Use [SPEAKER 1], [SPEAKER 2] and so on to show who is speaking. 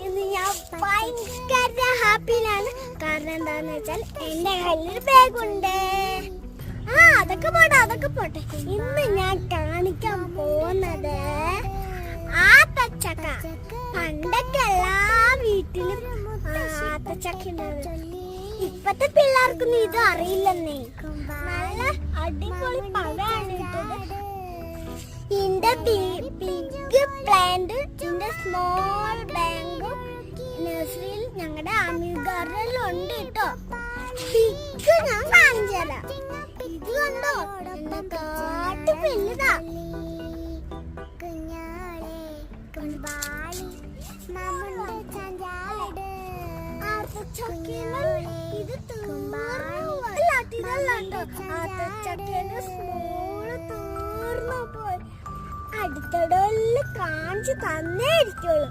[SPEAKER 1] ഇന്ന് ഞാൻ ഭയങ്കര ഹാപ്പിയിലാണ്. കാരണം എന്താന്ന് വെച്ചാൽ എന്റെ കയ്യിലൊരു ബാഗുണ്ട്. അതൊക്കെ പോട്ടെ. ഇന്ന് ഞാൻ കാണിക്കാൻ പോകുന്നത് ആത്തച്ചക്ക. പണ്ടൊക്കെ എല്ലാ വീട്ടിലും ആത്തച്ചക്ക ഉണ്ടാവും. ഇപ്പത്തെ പിള്ളേർക്കൊന്നും ഇത് അറിയില്ലെന്നേ. നല്ല അടിപൊളി പഴമാണ് ഇട്ടത്. ഇന്റെ ബിഗ് പ്ലാന്റ്, ഇന്റെ സ്മോൾ ബാങ്കും നഴ്സറിയിൽ ഞങ്ങളുടെ അമീർ ഗാർഡനിലുണ്ട് കേട്ടോ. ബിഗ് ഞാൻ കാണിച്ചു തരാം. ഇത് കണ്ടോ, കാട്ട് വലുതാ. ഇത് സ്മോള് തീർന്നു പോയി. അടുത്തിടയിൽ കാണിച്ചു തന്നേ ഇരിക്കുള്ളൂ.